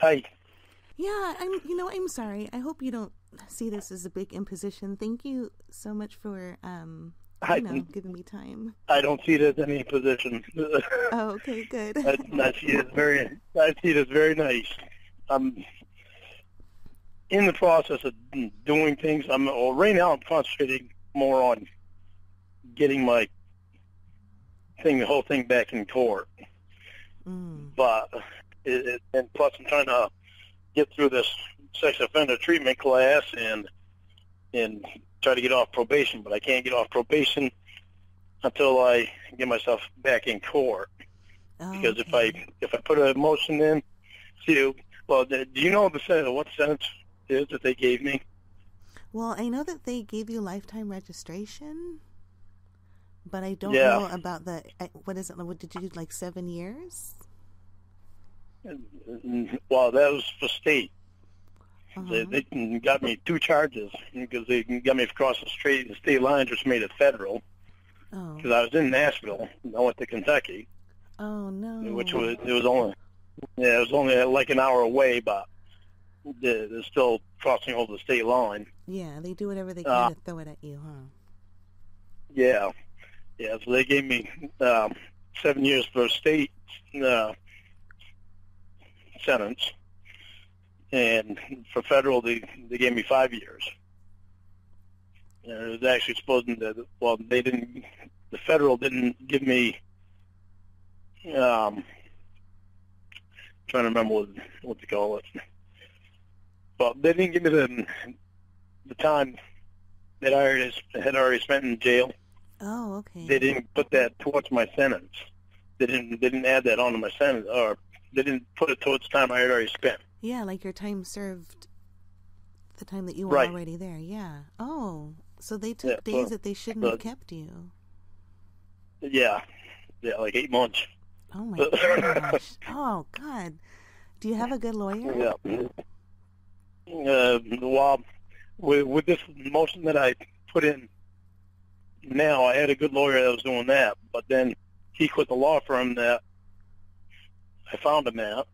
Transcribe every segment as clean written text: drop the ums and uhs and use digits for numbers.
Hi. Yeah, I'm sorry. I hope you don't see this as a big imposition. Thank you so much for, giving me time. I don't see it as any position. Oh, okay, good. I see it as very nice. I'm in the process of doing things. Right now I'm concentrating more on getting the whole thing back in court. But and plus I'm trying to get through this sex offender treatment class and try to get off probation, but I can't get off probation until I get myself back in court. Because if I put a motion in, do you know what sentence is that they gave me? Well, I know that they gave you lifetime registration, but I don't know about what is it? What did you do, like 7 years? Well, that was for state. Uh-huh. They got me 2 charges because they got me across the state lines, which made it federal. Oh. Because I was in Nashville, I went to Kentucky. Oh no. Which was only like an hour away, but they're still crossing over the state line. Yeah, they do whatever they can to throw it at you, huh? Yeah. So they gave me 7 years for a state sentence, and for federal they gave me 5 years. And it was actually supposed that the federal didn't give me. Trying to remember what to call it. But they didn't give me the time that I had already spent in jail. Oh, okay. They didn't put that towards my sentence. They didn't add that onto my sentence, or they didn't put it towards the time I had already spent. Yeah, like your time served, the time that you were already there. Yeah. Oh, so they took days that they shouldn't have kept you. Yeah, like 8 months. Oh my gosh! Oh God! Do you have a good lawyer? Yeah. Well, with this motion that I put in now, I had a good lawyer that was doing that, but then he quit the law firm that I found him at,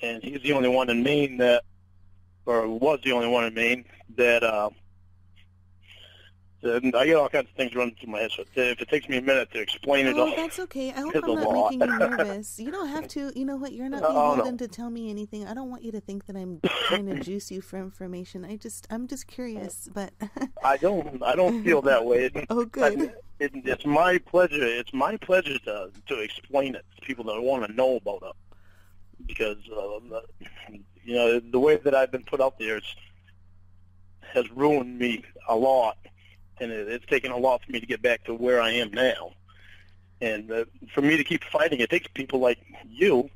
and he's the only one in Maine was the only one in Maine that I get all kinds of things running through my head, so if it takes me a minute to explain it all. Oh, that's okay. I hope I'm not making you nervous. You don't have to. You know what? You're not beholden to tell me anything. I don't want you to think that I'm trying to juice you for information. I'm just curious, but I don't feel that way. Oh, good. It's my pleasure. It's my pleasure to explain it to people that want to know about it, because the way that I've been put out there has ruined me a lot. And it's taken a lot for me to get back to where I am now. And for me to keep fighting, it takes people like you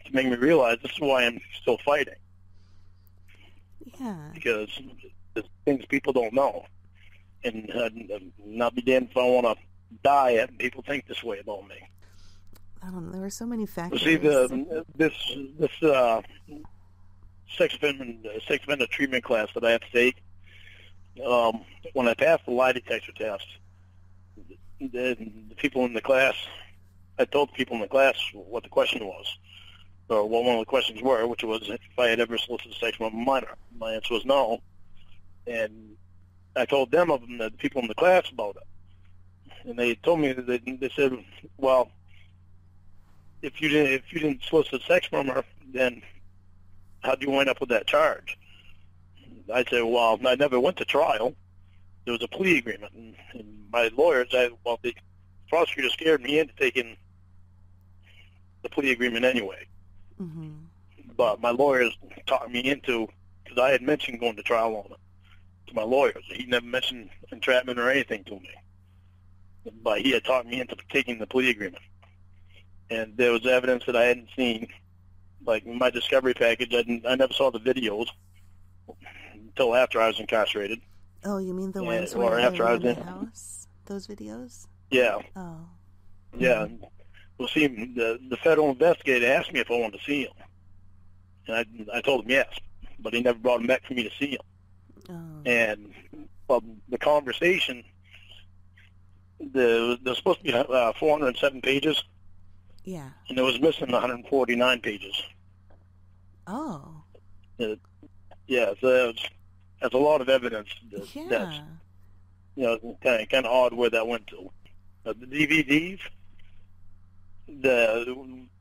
to make me realize this is why I'm still fighting. Yeah. Because there's things people don't know. And not be damned if I want to die and people think this way about me. I don't know. There were so many factors. See, this sex offender treatment class that I have to take, when I passed the lie detector test, the people in the class, I told the people in the class what the question was, or what one of the questions were, which was if I had ever solicited sex from a minor. My answer was no, and I told the people in the class about it, and they told me that they said, well, if you didn't solicit sex from her, then how'd you wind up with that charge? I said, well, I never went to trial. There was a plea agreement, and my lawyers, the prosecutor scared me into taking the plea agreement anyway. Mm-hmm. But my lawyers talked me into, because I had mentioned going to trial on it to my lawyers. He never mentioned entrapment or anything to me. But he had talked me into taking the plea agreement. And there was evidence that I hadn't seen. Like in my discovery package, I never saw the videos until after I was incarcerated. Oh, you mean the ones where after I was in the house? Those videos? Yeah. Oh. Yeah. Well, see, the federal investigator asked me if I wanted to see him, and I told him yes, but he never brought him back for me to see him. Oh. And the conversation, there's supposed to be 407 pages. Yeah. And it was missing 149 pages. Oh. Yeah, so that's a lot of evidence. Yeah. That's, kind of odd where that went to. The DVDs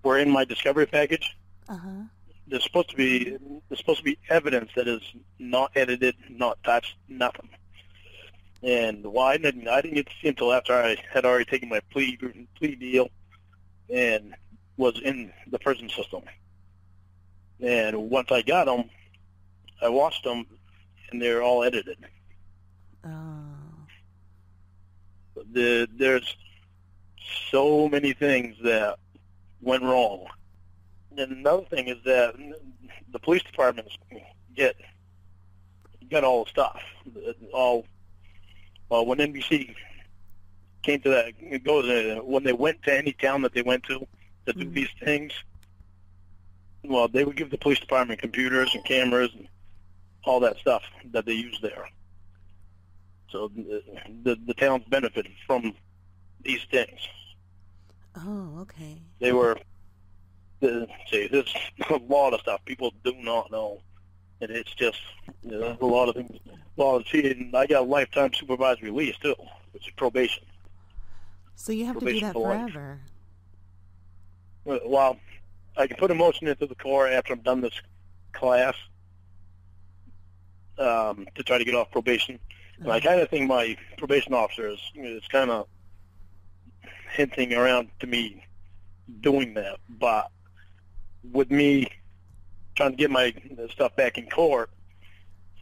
were in my discovery package. Uh-huh. There's supposed to be evidence that is not edited, not touched, nothing. And I didn't get to see until after I had already taken my plea deal and was in the prison system. And once I got them, I watched them, and they're all edited. Oh. There's so many things that went wrong. And another thing is that the police departments get all the stuff. When NBC came to that, when they went to any town that they went to do these things, well, they would give the police department computers and cameras and all that stuff that they use there. So the towns benefited from these things. Oh, okay. There's a lot of stuff people do not know, and it's just there's a lot of things. And I got a lifetime supervised release too, which is probation. So you have to do that forever. Well, I can put a motion into the court after I'm done this class to try to get off probation. And I kind of think my probation officer is kind of hinting around to me doing that. But with me trying to get my stuff back in court,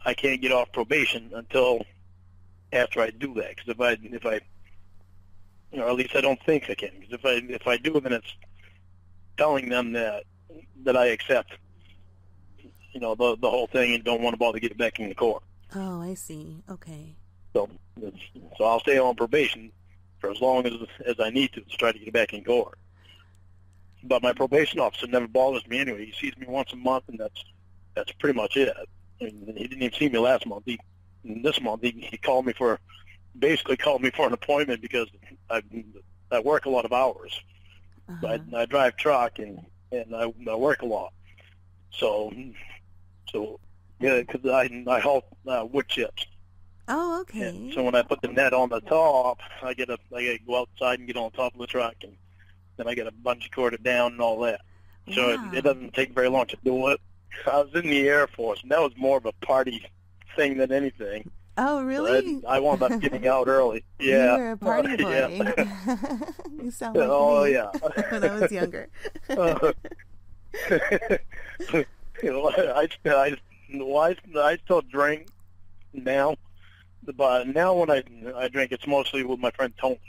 I can't get off probation until after I do that. Because if I, or at least I don't think I can. Because if I do, then it's telling them that I accept, the whole thing and don't want to bother getting back in the court. Oh, I see. Okay. So I'll stay on probation for as long as I need to try to get back in court. But my probation officer never bothers me anyway. He sees me once a month, and that's pretty much it. And he didn't even see me last month. This month he called me basically called me for an appointment because I work a lot of hours. Uh-huh. I drive truck and I work a lot. So yeah, because I haul wood chips. Oh, okay. And so when I put the net on the top, I gotta go outside and get on top of the truck, and then I got to bungee cord it down and all that. So it doesn't take very long to do it. I was in the Air Force, and that was more of a party thing than anything. Oh, really? So I wound up getting out early. Yeah. You were a party boy. Yeah. You sound like me yeah. when I was younger. I still drink now, but now when I drink, it's mostly with my friend Tony.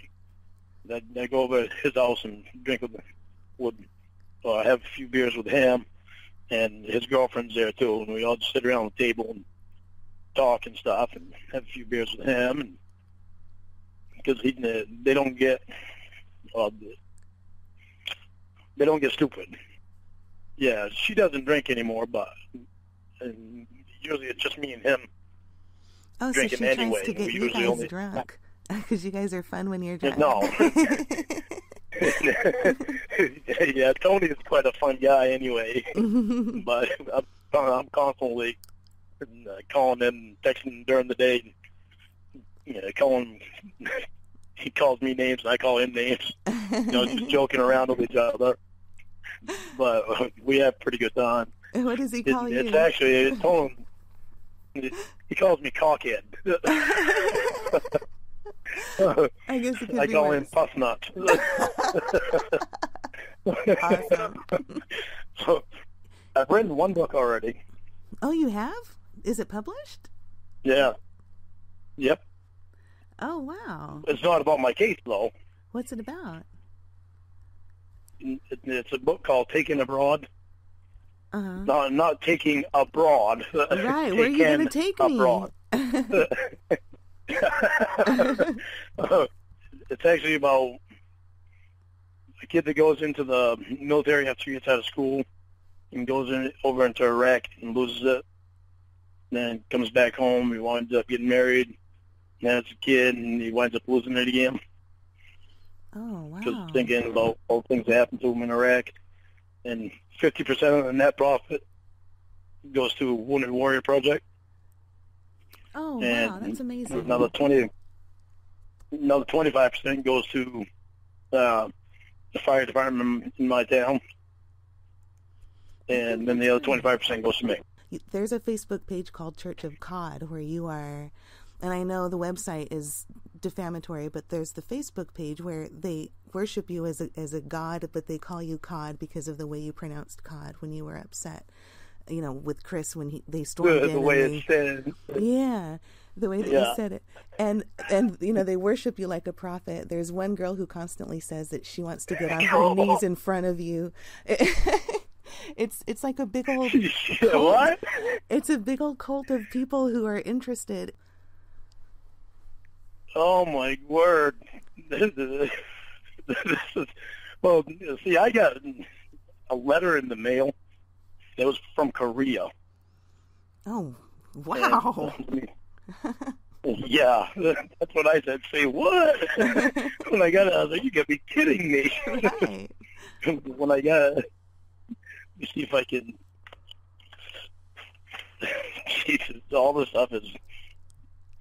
I go over to his house and drink have a few beers with him, and his girlfriend's there too, and we all just sit around the table and talk and stuff, and have a few beers with him, and because they don't get stupid. Yeah, she doesn't drink anymore, but usually it's just me and him. Oh, drinking so she anyway. tries to get you guys drunk because you guys are fun when you're drunk. No. Yeah, Tony is quite a fun guy anyway, but I'm constantly calling him, texting during the day. Calling. He calls me names, and I call him names. Just joking around with each other. But we have pretty good time. What does he call you? It's actually, he calls me cockhead. I guess it could I be call worse. him puff nut. Awesome. So I've written one book already. Oh, you have? Is it published? Yeah. Yep. Oh, wow. It's not about my case, though. What's it about? It's a book called Taking Abroad. Uh-huh. No, not taking abroad. Right, where are you going to take abroad. me? It's actually about a kid that goes into the military after he gets out of school and goes over into Iraq and loses it. Then comes back home. He winds up getting married. Then it's a kid, and he winds up losing it again. Oh, wow. Just thinking about all the things that happened to him in Iraq. And 50% of the net profit goes to Wounded Warrior Project. Oh, and wow, that's amazing. Another 25% goes to the fire department in my town. And then the other 25% goes to me. There's a Facebook page called Church of Cod where you are, and I know the website is defamatory, but there's the Facebook page where they worship you as a god, but they call you Cod because of the way you pronounced cod when you were upset. You know, with Chris when they stormed in. The way it's said. Yeah, the way that you said it. And you know, they worship you like a prophet. There's one girl who constantly says that she wants to get on her knees in front of you. It's like a big old cult. What? It's a big old cult of people who are interested. Oh my word! This is well. See, I got a letter in the mail that was from Korea. Oh, wow! Yeah, that's what I said. Say what? When I got it, I was like, "You gotta be kidding me!" Right. When I got it. Let me see if I can. Jesus, all this stuff is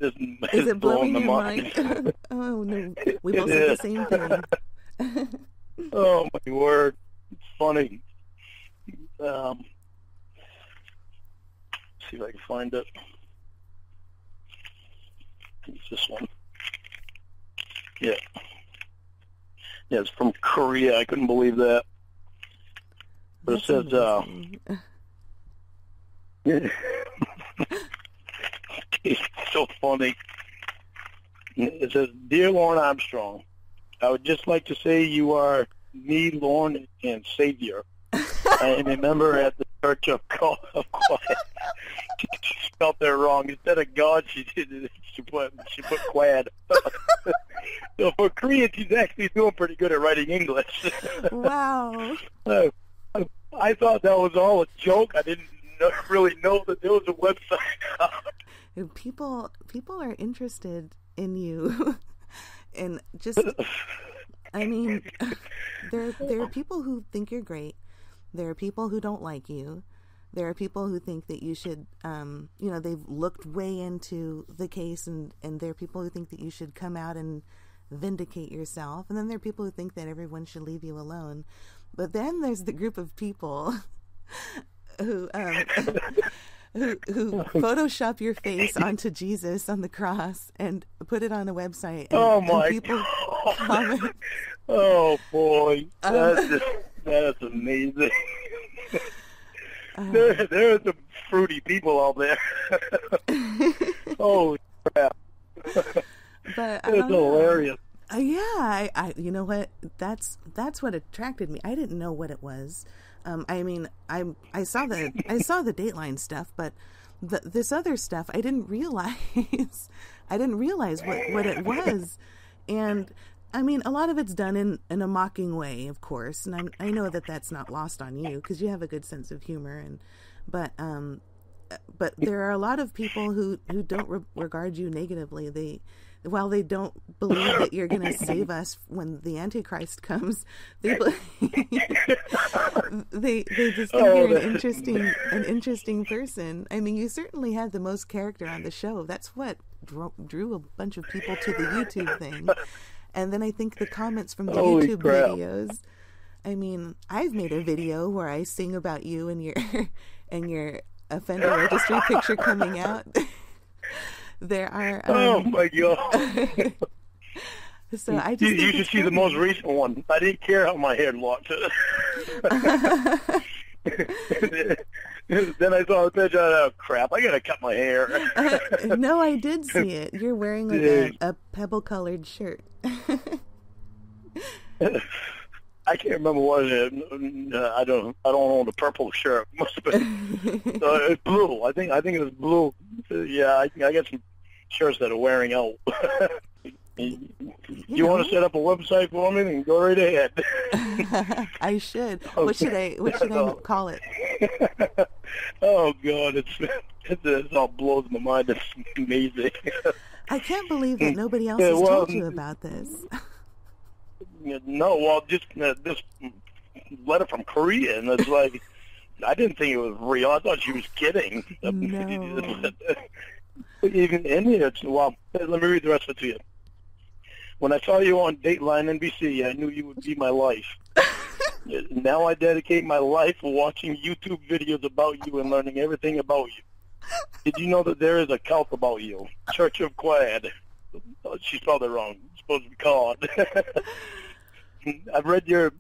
it blowing your mind? Oh no, we both said the same thing. Oh my word, it's funny. See if I can find it. It's this one. Yeah, it's from Korea. I couldn't believe that. But it says, it's so funny. It says, "Dear Lorne Armstrong, I would just like to say you are me, Lorne, and Savior. I am a member at the Church of Christ." She spelled that wrong. Instead of God, she put quad. So for Korean, she's actually doing pretty good at writing English. Wow. I thought that was all a joke. I didn't really know that there was a website. People are interested in you, and just, I mean, there are people who think you're great. There are people who don't like you. There are people who think that you should, you know, they've looked way into the case, and there are people who think that you should come out and vindicate yourself. And then there are people who think that everyone should leave you alone. But then there's the group of people who Photoshop your face onto Jesus on the cross and put it on a website. And, oh my people God! Comment. Oh boy, that's amazing. There are some fruity people out there. Holy crap! But it's hilarious. Yeah, I you know what? That's what attracted me. I didn't know what it was. I mean, I saw the Dateline stuff, but this other stuff I didn't realize. I didn't realize what it was, and I mean, a lot of it's done in a mocking way, of course, and I know that that's not lost on you because you have a good sense of humor, but there are a lot of people who don't regard you negatively. While they don't believe that you're going to save us when the Antichrist comes, they just think you're an interesting person. I mean, you certainly had the most character on the show. That's what drew a bunch of people to the YouTube thing. And then I think the comments from the YouTube videos. I mean, I've made a video where I sing about you and your offender registry picture coming out. There are. Oh my God! So I just you should see the most recent one. I didn't care how my hair looked. Then I saw the picture. Oh crap! I gotta cut my hair. No, I did see it. You're wearing like a pebble-colored shirt. I can't remember what it is. I don't own the purple shirt. Must have been it's blue. I think it was blue. Yeah, I got some shirts that are wearing out. You want to set up a website for me? Then go right ahead. I should. What should I call it? Oh God, it all blows my mind. It's amazing. I can't believe that nobody else has told you about this. No, well, just this letter from Korea, and it's like, I didn't think it was real. I thought she was kidding. No. Even in here, well, let me read the rest of it to you. When I saw you on Dateline NBC, I knew you would be my life. Now I dedicate my life watching YouTube videos about you and learning everything about you. Did you know that there is a cult about you? Church of Quad. Oh, she spelled it wrong. It's supposed to be called. I've read your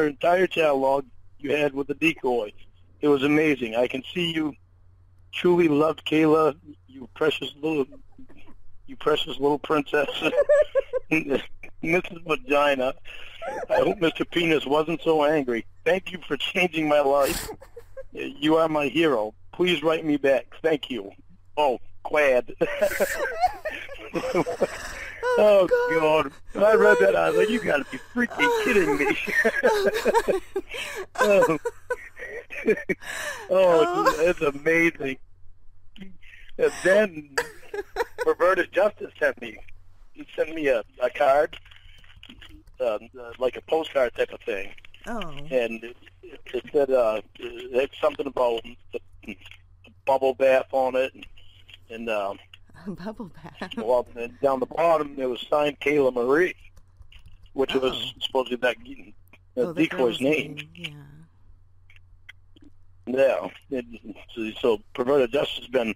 entire catalog you had with the decoy. It was amazing. I can see you truly loved Kayla, you precious little princess. Mrs. Vagina. I hope Mr. Penis wasn't so angry. Thank you for changing my life. You are my hero. Please write me back. Thank you. Oh, Quad. Oh, God. When I read that, I was like, you got to be freaking kidding me. It's amazing. And then Perverted Justice sent me a card, like a postcard type of thing. Oh. And it said it's something about the bubble bath on it, and bubble bath. Well, and down the bottom it was signed Kayla Marie, which was supposedly that decoy's name. Yeah. Yeah. So Perverted Justice has been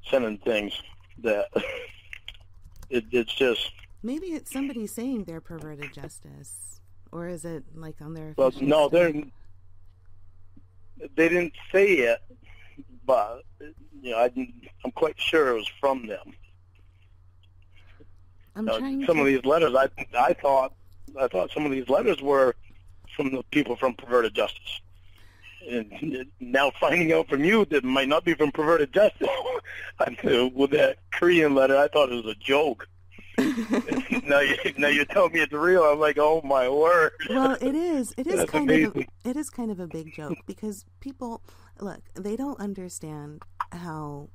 sending things that it's just. Maybe it's somebody saying they're Perverted Justice, or is it like on their? Well, no, they didn't say it, but I'm quite sure it was from them. Some of these letters, I thought some of these letters were from the people from Perverted Justice. And now finding out from you that it might not be from Perverted Justice, with that Korean letter, I thought it was a joke. now you tell me it's real. I'm like, oh my word. Well, it is. It is kind of a big joke because people, look, they don't understand how,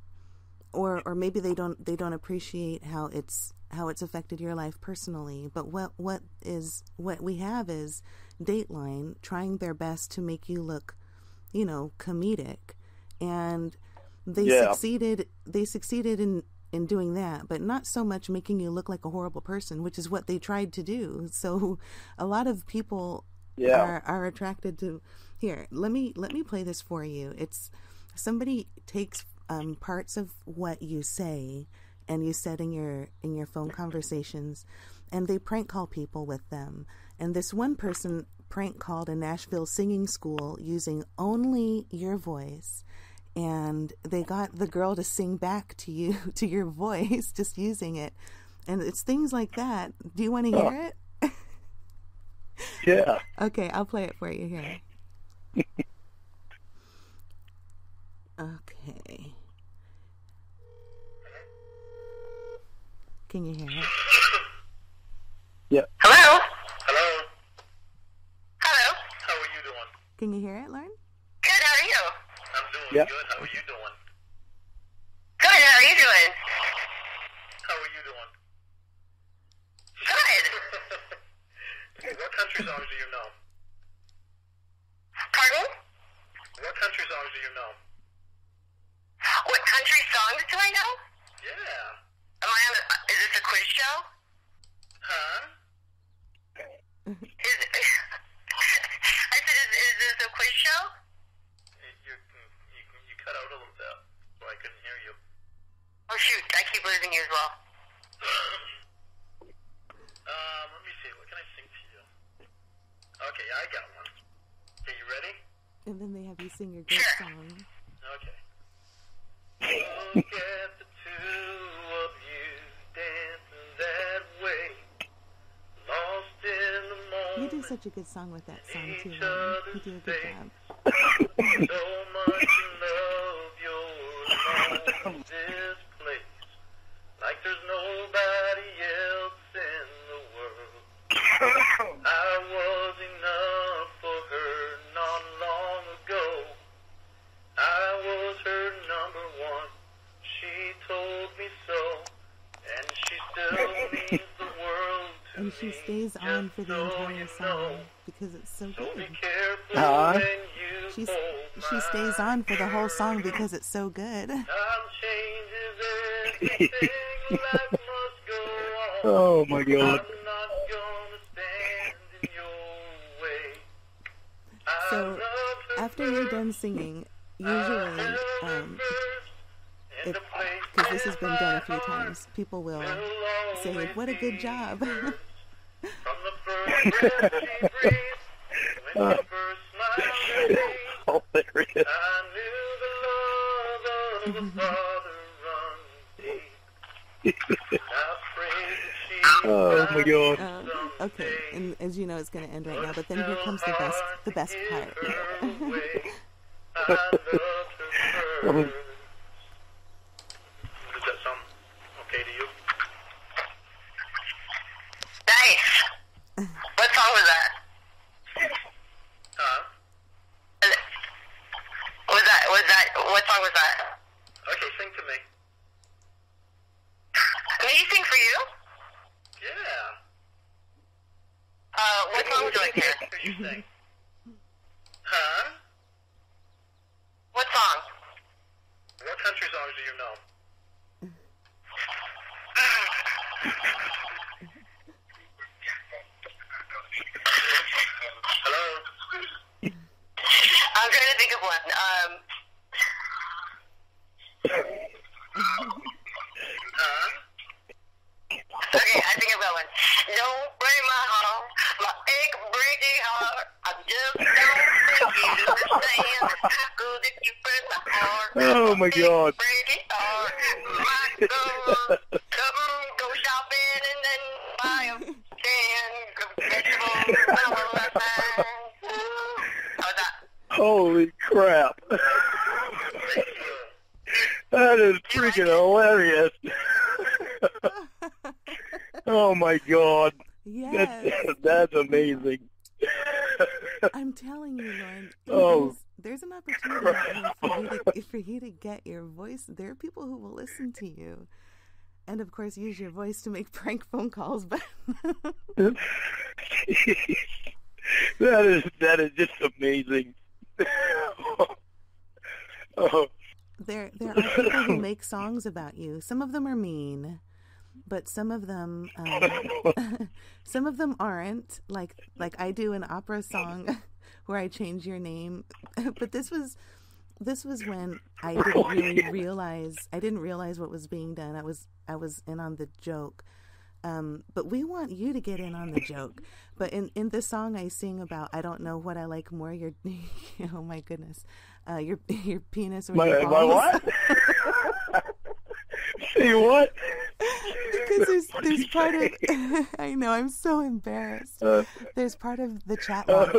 or maybe they don't appreciate how it's affected your life personally. But what we have is Dateline trying their best to make you look, comedic, and they succeeded. They succeeded in doing that, but not so much making you look like a horrible person, which is what they tried to do. So a lot of people are attracted to. Here, let me play this for you. It's somebody takes parts of what you say and you said in your phone conversations, and they prank call people with them. And this one person prank called a Nashville singing school using only your voice. And they got the girl to sing back to you, to your voice, just using it. And it's things like that. Do you want to hear it? Yeah. Okay, I'll play it for you here. Okay. Can you hear it? Yeah. Hello? Hello? Hello? How are you doing? Can you hear it, Lorne? Good, how are you? I'm doing good. How are you doing? Good, how are you doing? How are you doing? Good. What country songs do you know? Pardon? What country songs do you know? What country songs do I know? Yeah. Is this a quiz show? Huh? I said, is this a quiz show? You cut out a little bit, so I couldn't hear you. Oh shoot, I keep losing you as well. Let me see, what can I sing to you? Okay, I got one. Okay, you ready? And then they have you sing your good song. Okay. Look at the two of you dancing that way, lost in the moment. You do such a good song with that song too, Lorne. You do a good job. So much love you're alone this place, like there's nobody else in the world. I was enough for her not long ago. I was her number one. She told me so, and she still means the world to And she stays on for the entire song because it's so So be good. careful when you She's hold she stays on for the whole song because it's so good. Time changes everything. Life must go on. Oh my God. I'm not gonna stand in your way. I So loved her after you're done singing, usually, because this has been done a few times, people will say, "What a good job." from the first breath she breathed, when she first smiled at me. Hilarious. I knew the love of a father runs deep. I prayed that she Oh my God. Okay, and as you know, it's going to end right now. But then here comes the best part. I loved her first. Is that song okay to you? Nice. What song was that? Huh? What song was that? Okay, sing to me. Me sing for you? Yeah. What song would you like to hear? What you sing? Huh? What song? What country songs do you know? Hello? I'm trying to think of one. Huh? Okay, I think I've got one. Don't break my heart, my ache breaking heart. I just don't think you understand. How good if you break my heart. Oh my God. Breaking heart. My soul. Go shopping and then buy a can of vegetables. How's that? Holy crap. Thank you. That is freaking hilarious. Oh my God. Yes, That's amazing. I'm telling you, Lauren. Oh. There's an opportunity out there for you to get your voice. There are people who will listen to you, and of course, use your voice to make prank phone calls. But that is just amazing. Oh. there are people who make songs about you. Some of them are mean, but some of them aren't. Like I do an opera song where I change your name, but this was when I didn't really realize what was being done. I was in on the joke. But we want you to get in on the joke. But in this song I sing about, I don't know what I like more, your oh my goodness, your penis or your balls. My what? Say what? Because there's part of I know, I'm so embarrassed. There's part of the chat log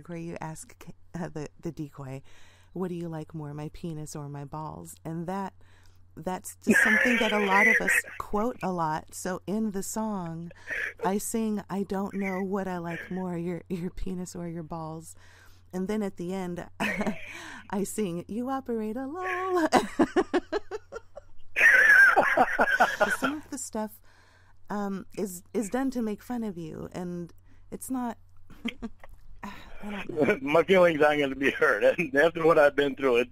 where you ask the decoy, what do you like more, my penis or my balls? And that's just something that a lot of us quote a lot. So in the song, I sing, I don't know what I like more, your penis or your balls. And then at the end, I sing, you operate a lol. Some of the stuff is done to make fun of you, and it's not... I don't know. My feelings aren't going to be hurt. And after what I've been through,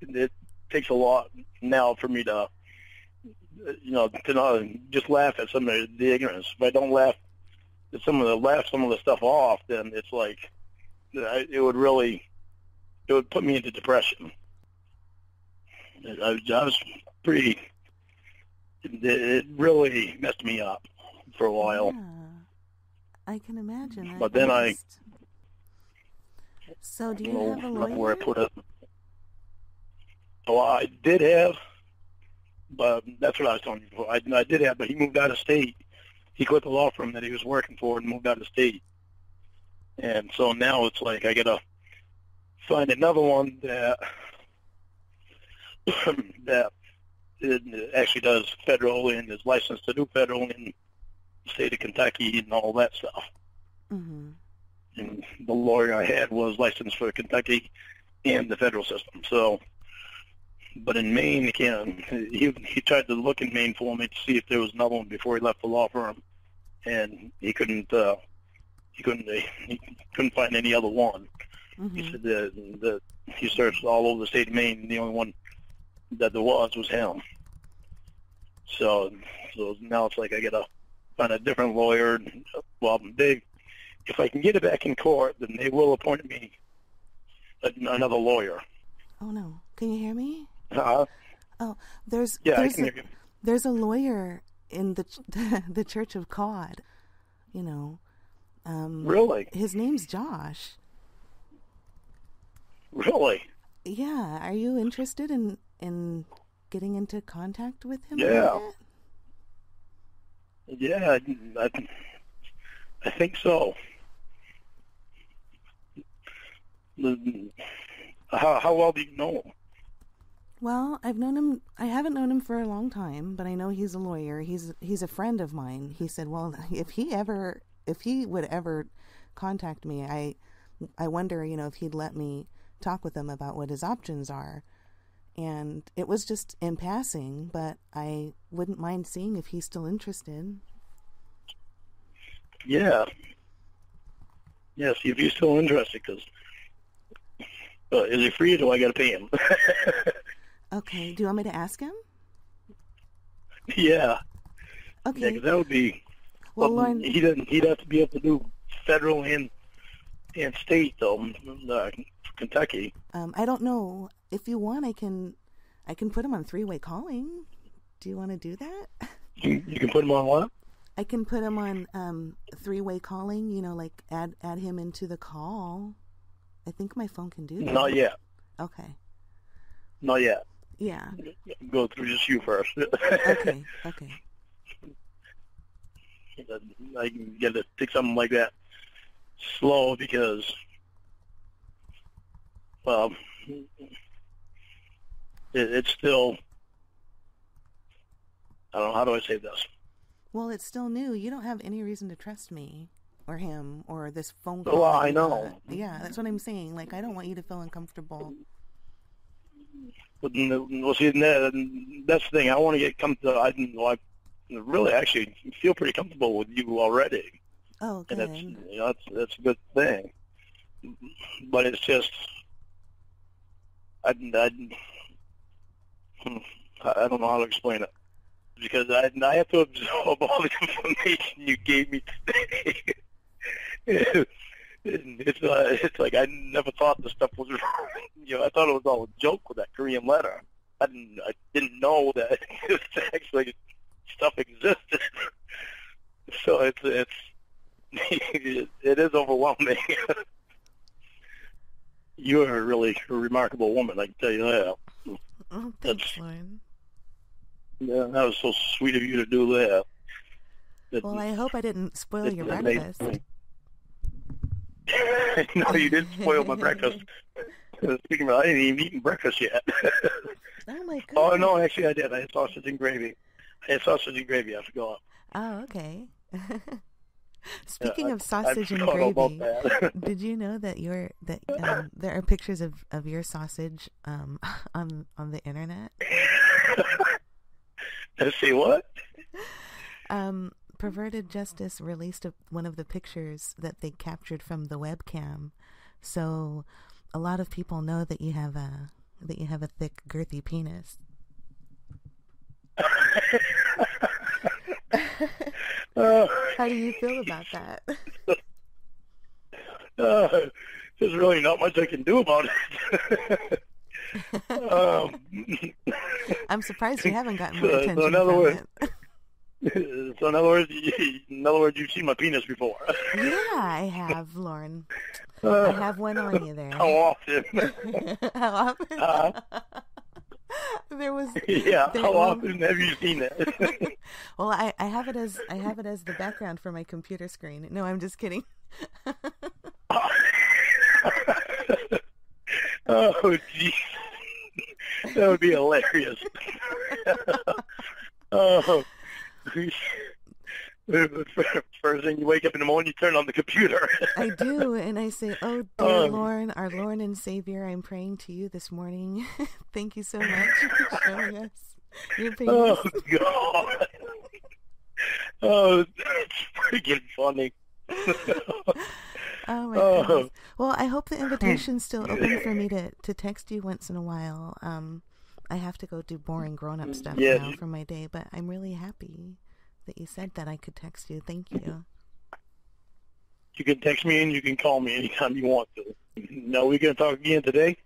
it takes a lot now for me to not just laugh at some of the ignorance. If I don't laugh at some of the stuff off, then it's like it would put me into depression. I was pretty. It really messed me up for a while. Yeah, I can imagine. But then So do you have a lawyer? Where I put it. Oh, I did have, but that's what I was telling you before. I did have, but he moved out of state. He quit the law firm that he was working for and moved out of state. And so now it's like I got to find another one that it actually does federal and is licensed to do federal in the state of Kentucky and all that stuff. Mm-hmm. And the lawyer I had was licensed for Kentucky and the federal system. So, but in Maine, he tried to look in Maine for me to see if there was another one before he left the law firm, and he couldn't find any other one. He said that he searched all over the state of Maine, and the only one that there was him. So now it's like I got to find a different lawyer. Well, if I can get it back in court, then they will appoint me another lawyer. Oh no! Can you hear me? Uh-huh. Oh, I can hear you. There's a lawyer in the Church of God. You know. Really? His name's Josh. Really? Yeah. Are you interested in getting into contact with him? Yeah. Yeah, I think so. How well do you know him? Well, I've known him. I haven't known him for a long time, but I know he's a lawyer. He's a friend of mine. He said, "Well, if he would ever contact me, I wonder, if he'd let me talk with him about what his options are." And it was just in passing, but I wouldn't mind seeing if he's still interested. Yeah. Yeah, see if he's still interested, because is he free or do I got to pay him? Okay. Do you want me to ask him? Yeah. Okay. Yeah, because that would be... Well, Lorne... He'd have to be able to do federal and state, though, Kentucky. I don't know. If you want, I can put him on three-way calling. Do you want to do that? You can put him on what? I can put him on three-way calling, like add him into the call. I think my phone can do that. Not yet. Okay. Not yet. Yeah. Go through just you first. Okay. I can get to take something like that slow because, well, it's still, I don't know, how do I say this? Well, it's still new. You don't have any reason to trust me or him or this phone call. Well, I know. Yeah, that's what I'm saying. Like, I don't want you to feel uncomfortable. Well, see, that's the thing. I want to get comfortable. I really actually feel pretty comfortable with you already. Oh, good. And that's a good thing. But it's just, I don't know how to explain it. Because I have to absorb all the information you gave me today. It's like I never thought this stuff was wrong. I thought it was all a joke with that Korean letter. I didn't know that it actually stuff existed. So it is overwhelming. You're a really remarkable woman, I can tell you that. Oh, thanks, Lorne. Yeah, that was so sweet of you to do that. Well, I hope I didn't spoil your breakfast. No, you didn't spoil my breakfast. Speaking of, I didn't even eat breakfast yet. Oh, my goodness. Oh, no, actually I did. I had sausage and gravy. I forgot. Oh, okay. Speaking of I sausage and forgot all gravy, about that. did you know that there are pictures of your sausage on the internet? Let's see what? Perverted Justice released one of the pictures that they captured from the webcam, so a lot of people know that you have a thick, girthy penis. How do you feel about that? There's really not much I can do about it. I'm surprised you haven't gotten more attention so in other from words, it. So in other words, you've seen my penis before. Yeah, I have, Lorne. I have one on you there. How often? How often? How often have you seen it? Well, I have it as the background for my computer screen. No, I'm just kidding. Oh, geez. That would be hilarious. Oh, first thing you wake up in the morning, you turn on the computer. I do, and I say, "Oh, dear Lorne, our Lord and Savior, I'm praying to you this morning. Thank you so much for showing us your penis." Oh, God. Oh, that's freaking funny. Oh my goodness. Well, I hope the invitation's still open for me to text you once in a while. I have to go do boring grown-up stuff now for my day, but I'm really happy that you said that I could text you. Thank you. You can text me and you can call me anytime you want to. No, we're going to talk again today?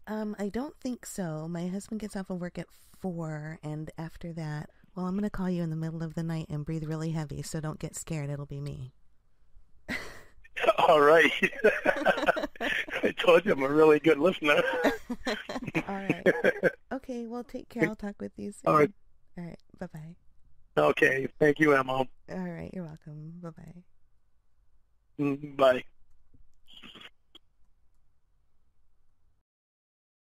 I don't think so. My husband gets off of work at 4, and after that, well, I'm going to call you in the middle of the night and breathe really heavy, so don't get scared. It'll be me. All right. I told you I'm a really good listener. All right. Okay, well, take care. I'll talk with you soon. All right. All right. Bye-bye. Okay. Thank you, Emma. All right. You're welcome. Bye-bye. Bye.